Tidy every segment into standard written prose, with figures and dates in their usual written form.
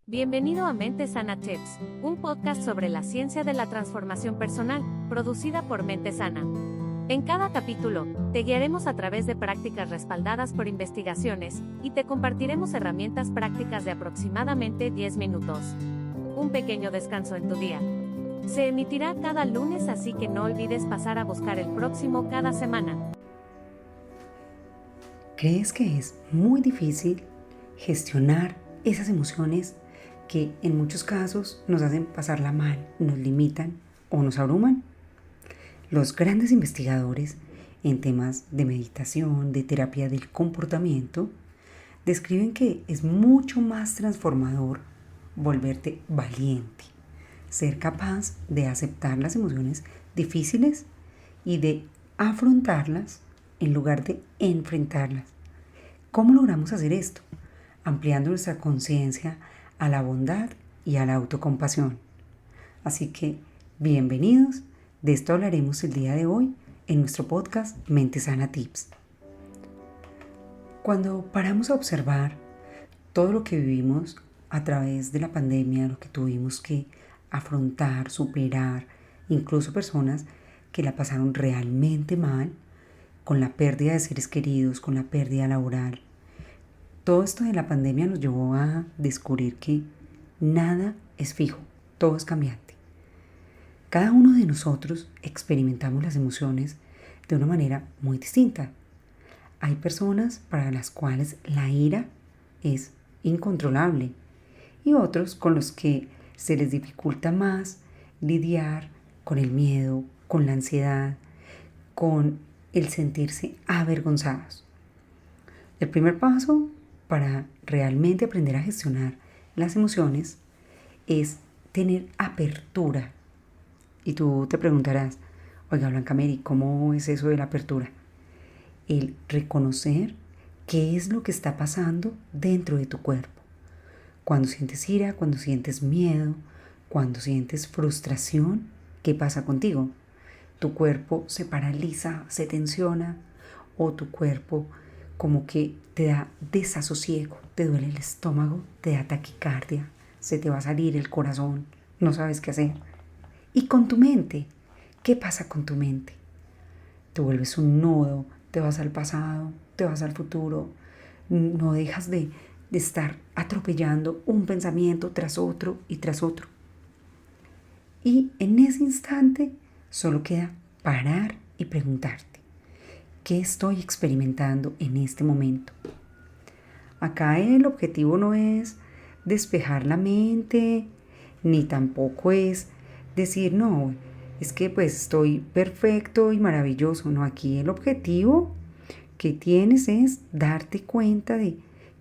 Bienvenido a Mente Sana Tips, un podcast sobre la ciencia de la transformación personal, producida por Mente Sana. En cada capítulo, te guiaremos a través de prácticas respaldadas por investigaciones y te compartiremos herramientas prácticas de aproximadamente 10 minutos. Un pequeño descanso en tu día. Se emitirá cada lunes, así que no olvides pasar a buscar el próximo cada semana. ¿Crees que es muy difícil gestionar esas emociones que en muchos casos nos hacen pasarla mal, nos limitan o nos abruman? Los grandes investigadores en temas de meditación, de terapia del comportamiento, describen que es mucho más transformador volverte valiente, ser capaz de aceptar las emociones difíciles y de afrontarlas en lugar de enfrentarlas. ¿Cómo logramos hacer esto? Ampliando nuestra conciencia a la bondad y a la autocompasión. Así que, bienvenidos. De esto hablaremos el día de hoy en nuestro podcast Mente Sana Tips. Cuando paramos a observar todo lo que vivimos a través de la pandemia, lo que tuvimos que afrontar, superar, incluso personas que la pasaron realmente mal, con la pérdida de seres queridos, con la pérdida laboral. Todo esto de la pandemia nos llevó a descubrir que nada es fijo, todo es cambiante. Cada uno de nosotros experimentamos las emociones de una manera muy distinta. Hay personas para las cuales la ira es incontrolable y otros con los que se les dificulta más lidiar con el miedo, con la ansiedad, con el sentirse avergonzados. El primer paso para realmente aprender a gestionar las emociones es tener apertura. Y tú te preguntarás, oiga Blanca Mary, ¿cómo es eso de la apertura? El reconocer qué es lo que está pasando dentro de tu cuerpo. Cuando sientes ira, cuando sientes miedo, cuando sientes frustración, ¿qué pasa contigo? Tu cuerpo se paraliza, se tensiona, o tu cuerpo como que te da desasosiego, te duele el estómago, te da taquicardia, se te va a salir el corazón, no sabes qué hacer. Y con tu mente, ¿qué pasa con tu mente? Te vuelves un nudo, te vas al pasado, te vas al futuro, no dejas de estar atropellando un pensamiento tras otro y tras otro. Y en ese instante solo queda parar y preguntarte, ¿qué estoy experimentando en este momento? Acá el objetivo no es despejar la mente, ni tampoco es decir, no, es que pues estoy perfecto y maravilloso. No, aquí el objetivo que tienes es darte cuenta de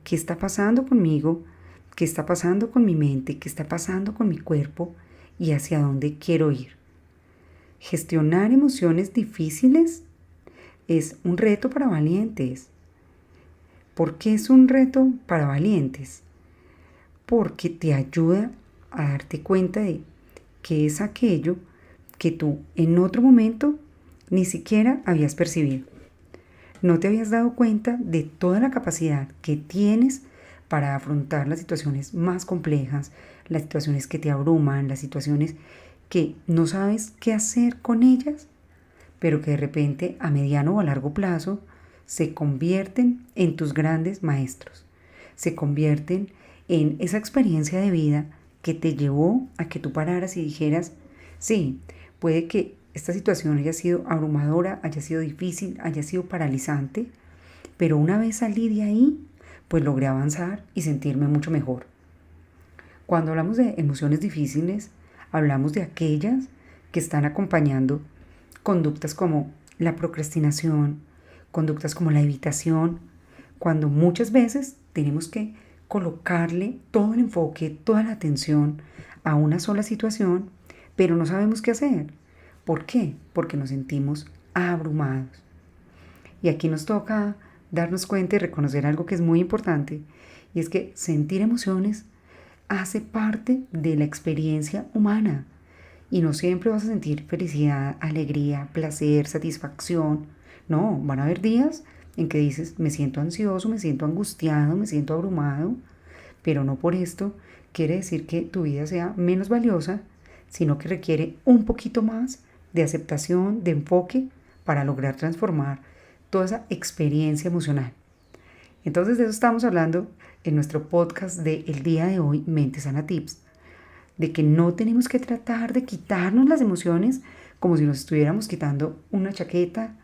qué está pasando conmigo, qué está pasando con mi mente, qué está pasando con mi cuerpo y hacia dónde quiero ir. Gestionar emociones difíciles es un reto para valientes. ¿Por qué es un reto para valientes? Porque te ayuda a darte cuenta de qué es aquello que tú en otro momento ni siquiera habías percibido. No te habías dado cuenta de toda la capacidad que tienes para afrontar las situaciones más complejas, las situaciones que te abruman, las situaciones que no sabes qué hacer con ellas, pero que de repente a mediano o a largo plazo se convierten en tus grandes maestros, se convierten en esa experiencia de vida que te llevó a que tú pararas y dijeras, sí, puede que esta situación haya sido abrumadora, haya sido difícil, haya sido paralizante, pero una vez salí de ahí, pues logré avanzar y sentirme mucho mejor. Cuando hablamos de emociones difíciles, hablamos de aquellas que están acompañando conductas como la procrastinación, conductas como la evitación, cuando muchas veces tenemos que colocarle todo el enfoque, toda la atención a una sola situación, pero no sabemos qué hacer. ¿Por qué? Porque nos sentimos abrumados. Y aquí nos toca darnos cuenta y reconocer algo que es muy importante, y es que sentir emociones hace parte de la experiencia humana. Y no siempre vas a sentir felicidad, alegría, placer, satisfacción. No, van a haber días en que dices, me siento ansioso, me siento angustiado, me siento abrumado, pero no por esto quiere decir que tu vida sea menos valiosa, sino que requiere un poquito más de aceptación, de enfoque para lograr transformar toda esa experiencia emocional. Entonces de eso estamos hablando en nuestro podcast del día de hoy, Mente Sana Tips, de que no tenemos que tratar de quitarnos las emociones como si nos estuviéramos quitando una chaqueta,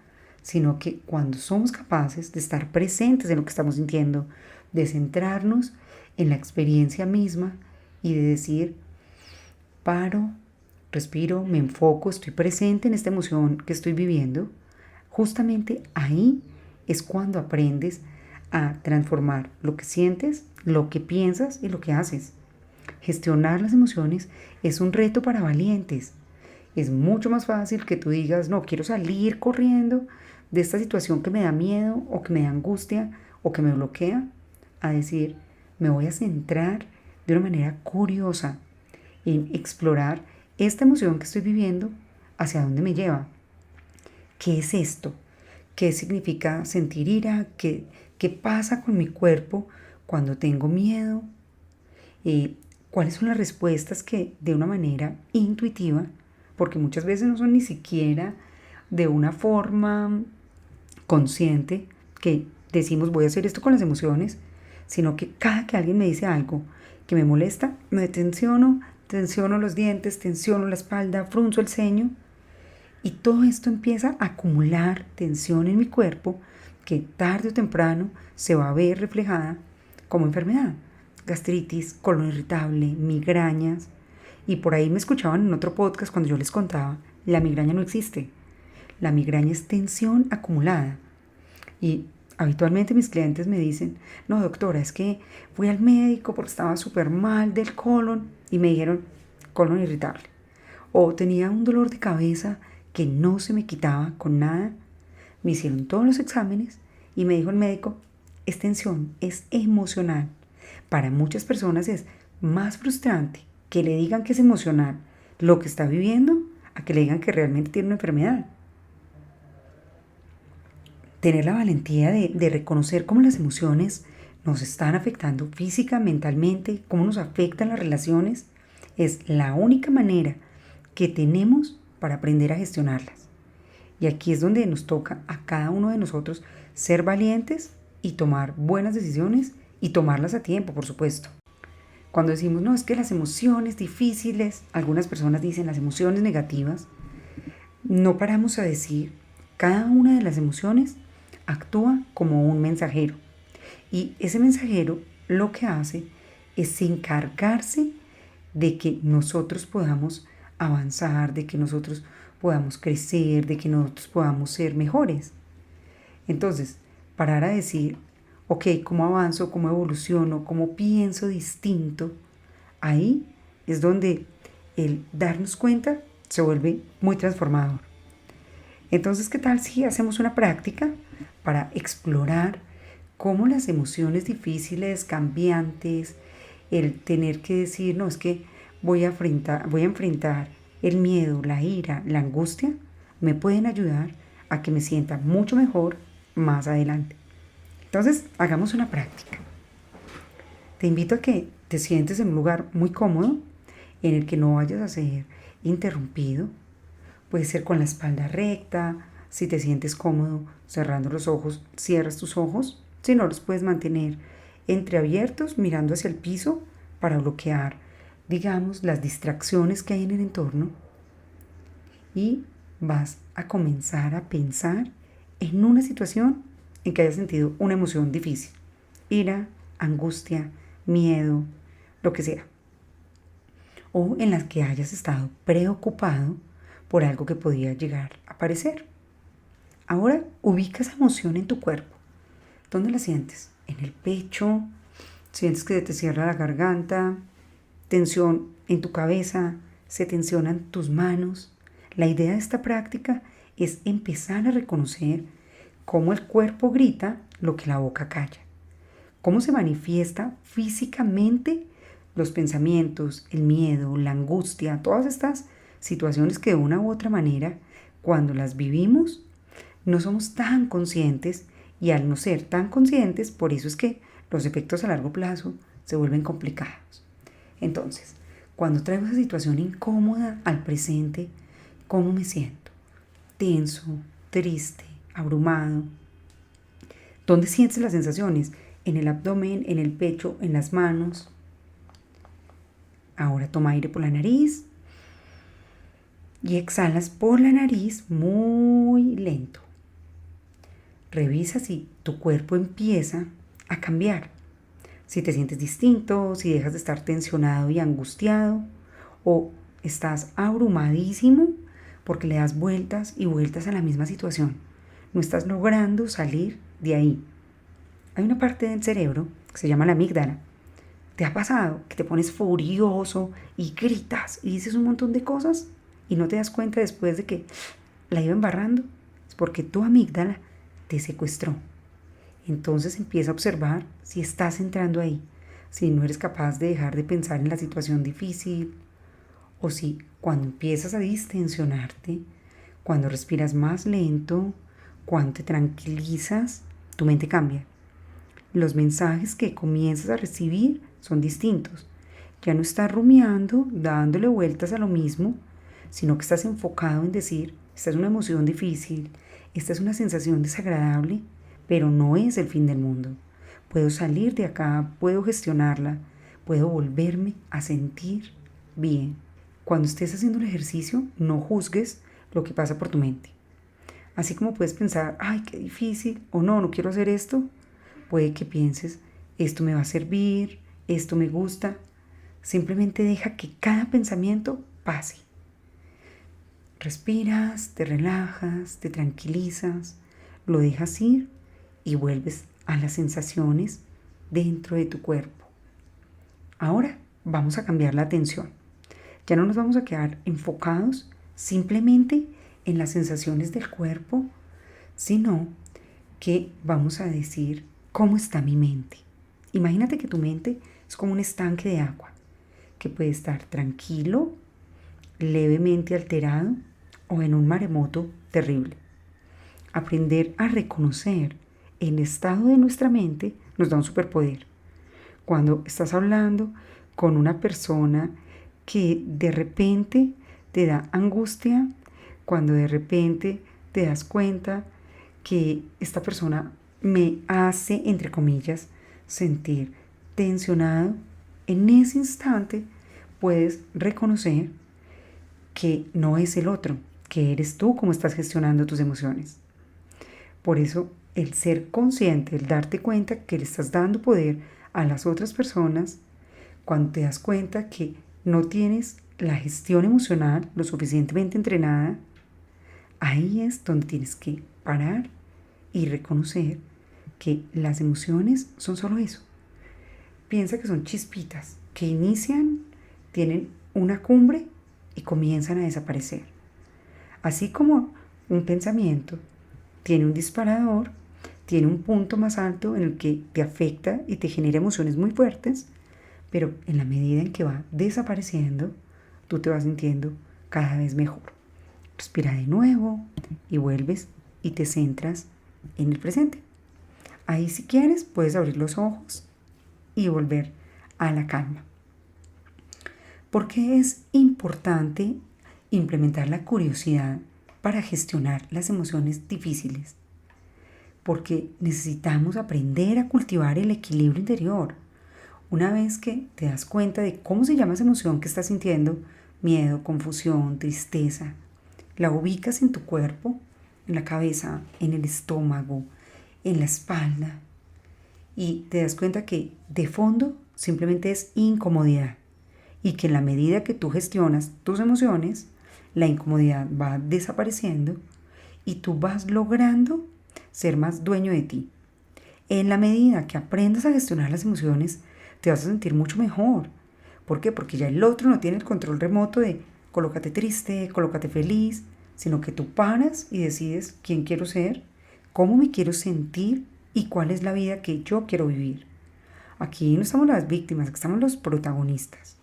sino que cuando somos capaces de estar presentes en lo que estamos sintiendo, de centrarnos en la experiencia misma y de decir, paro, respiro, me enfoco, estoy presente en esta emoción que estoy viviendo, justamente ahí es cuando aprendes a transformar lo que sientes, lo que piensas y lo que haces. Gestionar las emociones es un reto para valientes. Es mucho más fácil que tú digas, no, quiero salir corriendo de esta situación que me da miedo o que me da angustia o que me bloquea, a decir, me voy a centrar de una manera curiosa en explorar esta emoción que estoy viviendo, hacia dónde me lleva. ¿Qué es esto? ¿Qué significa sentir ira? ¿Qué pasa con mi cuerpo cuando tengo miedo? ¿Cuáles son las respuestas que de una manera intuitiva, porque muchas veces no son ni siquiera de una forma consciente que decimos voy a hacer esto con las emociones, sino que cada que alguien me dice algo que me molesta, me tensiono los dientes, tensiono la espalda, frunzo el ceño y todo esto empieza a acumular tensión en mi cuerpo que tarde o temprano se va a ver reflejada como enfermedad, gastritis, colon irritable, migrañas. Y por ahí me escuchaban en otro podcast cuando yo les contaba, la migraña no existe. La migraña es tensión acumulada. Y habitualmente mis clientes me dicen, no doctora, es que fui al médico porque estaba súper mal del colon y me dijeron colon irritable. O tenía un dolor de cabeza que no se me quitaba con nada. Me hicieron todos los exámenes y me dijo el médico, es tensión, es emocional. Para muchas personas es más frustrante que le digan que es emocional lo que está viviendo a que le digan que realmente tiene una enfermedad. Tener la valentía de reconocer cómo las emociones nos están afectando física, mentalmente, cómo nos afectan las relaciones, es la única manera que tenemos para aprender a gestionarlas. Y aquí es donde nos toca a cada uno de nosotros ser valientes y tomar buenas decisiones y tomarlas a tiempo, por supuesto. Cuando decimos, no, es que las emociones difíciles, algunas personas dicen las emociones negativas, no paramos a decir, cada una de las emociones actúa como un mensajero. Y ese mensajero lo que hace es encargarse de que nosotros podamos avanzar, de que nosotros podamos crecer, de que nosotros podamos ser mejores. Entonces, parar a decir, ok, ¿cómo avanzo? ¿Cómo evoluciono? ¿Cómo pienso distinto? Ahí es donde el darnos cuenta se vuelve muy transformador. Entonces, ¿qué tal si hacemos una práctica para explorar cómo las emociones difíciles, cambiantes, el tener que decir, no, es que voy a enfrentar el miedo, la ira, la angustia, me pueden ayudar a que me sienta mucho mejor más adelante? Entonces, hagamos una práctica. Te invito a que te sientes en un lugar muy cómodo, en el que no vayas a ser interrumpido. Puede ser con la espalda recta. Si te sientes cómodo cerrando los ojos, cierras tus ojos. Si no, los puedes mantener entreabiertos, mirando hacia el piso para bloquear, digamos, las distracciones que hay en el entorno. Y vas a comenzar a pensar en una situación en que hayas sentido una emoción difícil. Ira, angustia, miedo, lo que sea. O en las que hayas estado preocupado por algo que podía llegar a aparecer. Ahora ubica esa emoción en tu cuerpo. ¿Dónde la sientes? ¿En el pecho? ¿Sientes que te cierra la garganta? ¿Tensión en tu cabeza? ¿Se tensionan tus manos? La idea de esta práctica es empezar a reconocer cómo el cuerpo grita lo que la boca calla. Cómo se manifiesta físicamente los pensamientos, el miedo, la angustia, todas estas situaciones que de una u otra manera, cuando las vivimos, no somos tan conscientes, y al no ser tan conscientes, por eso es que los efectos a largo plazo se vuelven complicados. Entonces, cuando traigo esa situación incómoda al presente, ¿cómo me siento? Tenso, triste, abrumado. ¿Dónde sientes las sensaciones? En el abdomen, en el pecho, en las manos. Ahora toma aire por la nariz y exhalas por la nariz muy lento. Revisa si tu cuerpo empieza a cambiar, si te sientes distinto, si dejas de estar tensionado y angustiado o estás abrumadísimo porque le das vueltas y vueltas a la misma situación. No estás logrando salir de ahí. Hay una parte del cerebro que se llama la amígdala. ¿Te ha pasado que te pones furioso y gritas y dices un montón de cosas y no te das cuenta después de que la iba embarrando? Es porque tu amígdala te secuestró. Entonces empieza a observar si estás entrando ahí, si no eres capaz de dejar de pensar en la situación difícil, o si cuando empiezas a distensionarte, cuando respiras más lento, cuando te tranquilizas, tu mente cambia. Los mensajes que comienzas a recibir son distintos. Ya no estás rumiando, dándole vueltas a lo mismo, sino que estás enfocado en decir, esta es una emoción difícil, esta es una sensación desagradable, pero no es el fin del mundo. Puedo salir de acá, puedo gestionarla, puedo volverme a sentir bien. Cuando estés haciendo el ejercicio, no juzgues lo que pasa por tu mente. Así como puedes pensar, ay, qué difícil, o no quiero hacer esto, puede que pienses, esto me va a servir, esto me gusta. Simplemente deja que cada pensamiento pase. Respiras, te relajas, te tranquilizas, lo dejas ir y vuelves a las sensaciones dentro de tu cuerpo. Ahora vamos a cambiar la atención. Ya no nos vamos a quedar enfocados simplemente en las sensaciones del cuerpo, sino que vamos a decir cómo está mi mente. Imagínate que tu mente es como un estanque de agua que puede estar tranquilo, levemente alterado o en un maremoto terrible. Aprender a reconocer el estado de nuestra mente nos da un superpoder. Cuando estás hablando con una persona que de repente te da angustia, cuando de repente te das cuenta que esta persona me hace, entre comillas, sentir tensionado, en ese instante puedes reconocer que no es el otro, que eres tú como estás gestionando tus emociones. Por eso, el ser consciente, el darte cuenta que le estás dando poder a las otras personas, cuando te das cuenta que no tienes la gestión emocional lo suficientemente entrenada, ahí es donde tienes que parar y reconocer que las emociones son solo eso. Piensa que son chispitas que inician, tienen una cumbre y comienzan a desaparecer. Así como un pensamiento tiene un disparador, tiene un punto más alto en el que te afecta y te genera emociones muy fuertes, pero en la medida en que va desapareciendo, tú te vas sintiendo cada vez mejor. Respira de nuevo y vuelves y te centras en el presente. Ahí, si quieres, puedes abrir los ojos y volver a la calma. ¿Por qué es importante implementar la curiosidad para gestionar las emociones difíciles? Porque necesitamos aprender a cultivar el equilibrio interior. Una vez que te das cuenta de cómo se llama esa emoción que estás sintiendo, miedo, confusión, tristeza, la ubicas en tu cuerpo, en la cabeza, en el estómago, en la espalda, y te das cuenta que de fondo simplemente es incomodidad, y que en la medida que tú gestionas tus emociones, la incomodidad va desapareciendo y tú vas logrando ser más dueño de ti. En la medida que aprendas a gestionar las emociones, te vas a sentir mucho mejor. ¿Por qué? Porque ya el otro no tiene el control remoto de colócate triste, colócate feliz, sino que tú paras y decides quién quiero ser, cómo me quiero sentir y cuál es la vida que yo quiero vivir. Aquí no estamos las víctimas, aquí estamos los protagonistas.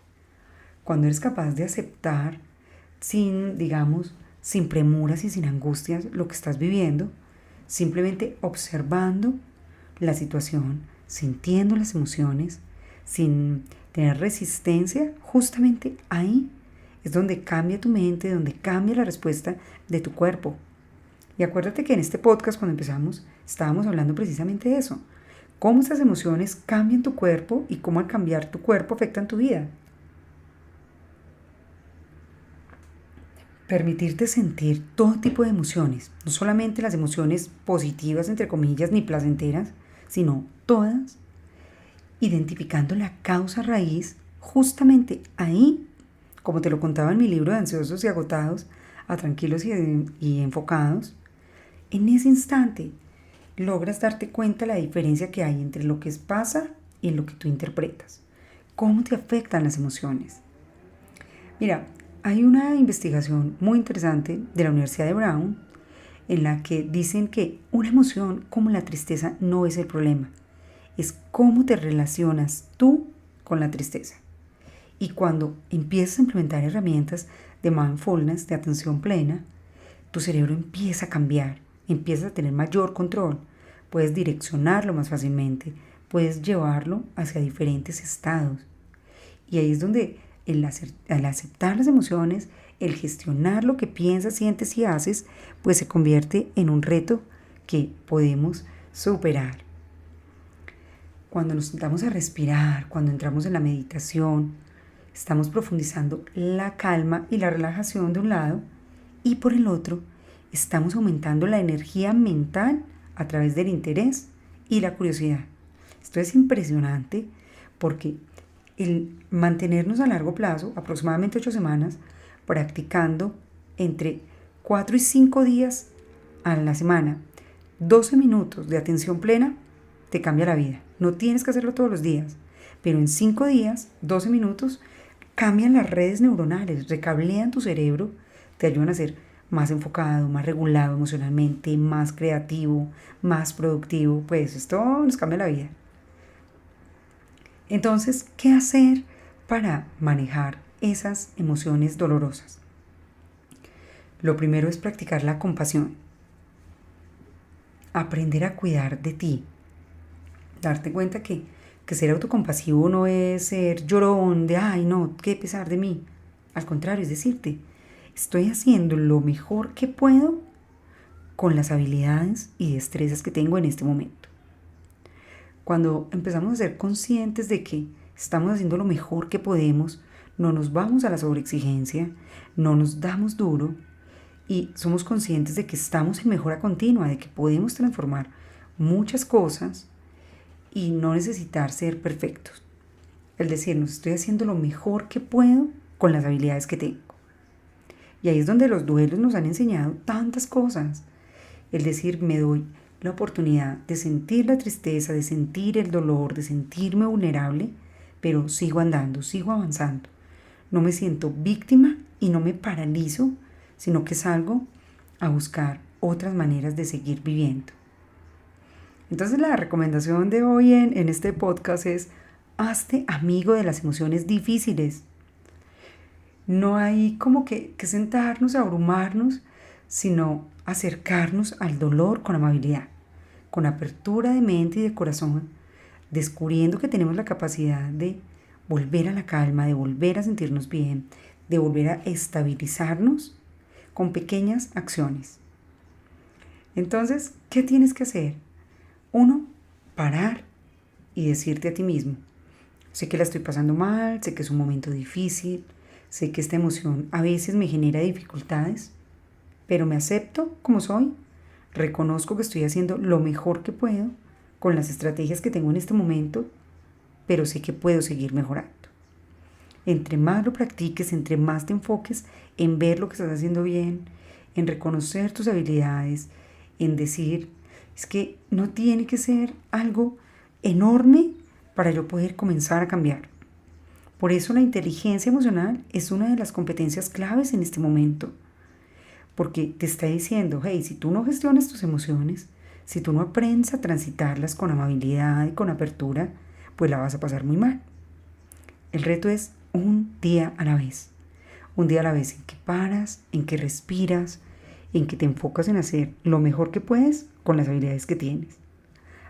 Cuando eres capaz de aceptar sin premuras y sin angustias lo que estás viviendo, simplemente observando la situación, sintiendo las emociones, sin tener resistencia, justamente ahí es donde cambia tu mente, donde cambia la respuesta de tu cuerpo. Y acuérdate que en este podcast, cuando empezamos, estábamos hablando precisamente de eso. Cómo estas emociones cambian tu cuerpo y cómo al cambiar tu cuerpo afectan tu vida. Permitirte sentir todo tipo de emociones, no solamente las emociones positivas, entre comillas, ni placenteras, sino todas, identificando la causa raíz, justamente ahí, como te lo contaba en mi libro de Ansiosos y Agotados, a Tranquilos y Enfocados, en ese instante logras darte cuenta de la diferencia que hay entre lo que pasa y lo que tú interpretas. ¿Cómo te afectan las emociones? Mira, hay una investigación muy interesante de la Universidad de Brown en la que dicen que una emoción como la tristeza no es el problema, es cómo te relacionas tú con la tristeza. Y cuando empiezas a implementar herramientas de mindfulness, de atención plena, tu cerebro empieza a cambiar, empiezas a tener mayor control, puedes direccionarlo más fácilmente, puedes llevarlo hacia diferentes estados. Y ahí es donde al aceptar las emociones, el gestionar lo que piensas, sientes y haces, pues se convierte en un reto que podemos superar. Cuando nos sentamos a respirar, cuando entramos en la meditación, estamos profundizando la calma y la relajación de un lado y por el otro, estamos aumentando la energía mental a través del interés y la curiosidad. Esto es impresionante porque el mantenernos a largo plazo, aproximadamente 8 semanas, practicando entre 4 y 5 días a la semana, 12 minutos de atención plena, te cambia la vida. No tienes que hacerlo todos los días, pero en 5 días, 12 minutos, cambian las redes neuronales, recablean tu cerebro, te ayudan a ser más enfocado, más regulado emocionalmente, más creativo, más productivo. Pues esto nos cambia la vida. Entonces, ¿qué hacer para manejar esas emociones dolorosas? Lo primero es practicar la compasión. Aprender a cuidar de ti. Darte cuenta que ser autocompasivo no es ser llorón de, ay no, qué pesar de mí. Al contrario, es decirte, estoy haciendo lo mejor que puedo con las habilidades y destrezas que tengo en este momento. Cuando empezamos a ser conscientes de que estamos haciendo lo mejor que podemos, no nos vamos a la sobreexigencia, no nos damos duro y somos conscientes de que estamos en mejora continua, de que podemos transformar muchas cosas y no necesitar ser perfectos. El decirnos, estoy haciendo lo mejor que puedo con las habilidades que tengo. Y ahí es donde los duelos nos han enseñado tantas cosas. El decir, me doy la oportunidad de sentir la tristeza, de sentir el dolor, de sentirme vulnerable, pero sigo andando, sigo avanzando. No me siento víctima y no me paralizo, sino que salgo a buscar otras maneras de seguir viviendo. Entonces la recomendación de hoy en este podcast es, hazte amigo de las emociones difíciles. No hay como que sentarnos a abrumarnos, sino acercarnos al dolor con amabilidad, con apertura de mente y de corazón, descubriendo que tenemos la capacidad de volver a la calma, de volver a sentirnos bien, de volver a estabilizarnos con pequeñas acciones. Entonces, ¿qué tienes que hacer? 1, parar y decirte a ti mismo, sé que la estoy pasando mal, sé que es un momento difícil, sé que esta emoción a veces me genera dificultades, pero me acepto como soy, reconozco que estoy haciendo lo mejor que puedo con las estrategias que tengo en este momento, pero sé que puedo seguir mejorando. Entre más lo practiques, entre más te enfoques en ver lo que estás haciendo bien, en reconocer tus habilidades, en decir, es que no tiene que ser algo enorme para yo poder comenzar a cambiar. Por eso la inteligencia emocional es una de las competencias claves en este momento. Porque te está diciendo, hey, si tú no gestionas tus emociones, si tú no aprendes a transitarlas con amabilidad y con apertura, pues la vas a pasar muy mal. El reto es un día a la vez. Un día a la vez en que paras, en que respiras, en que te enfocas en hacer lo mejor que puedes con las habilidades que tienes.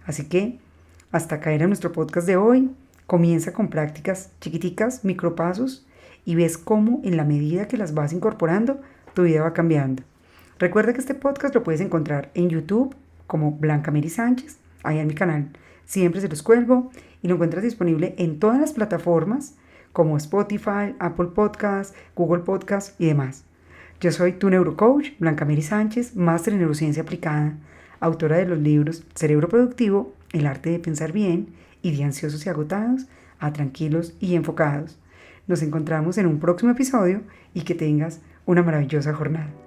Así que hasta acá era nuestro podcast de hoy. Comienza con prácticas chiquiticas, micropasos, y ves cómo en la medida que las vas incorporando, tu vida va cambiando. Recuerda que este podcast lo puedes encontrar en YouTube como Blanca Mary Sánchez, ahí en mi canal. Siempre se los cuelgo y lo encuentras disponible en todas las plataformas como Spotify, Apple Podcasts, Google Podcasts y demás. Yo soy tu neurocoach, Blanca Mary Sánchez, máster en neurociencia aplicada, autora de los libros Cerebro Productivo, El arte de pensar bien y de ansiosos y agotados a tranquilos y enfocados. Nos encontramos en un próximo episodio y que tengas una maravillosa jornada.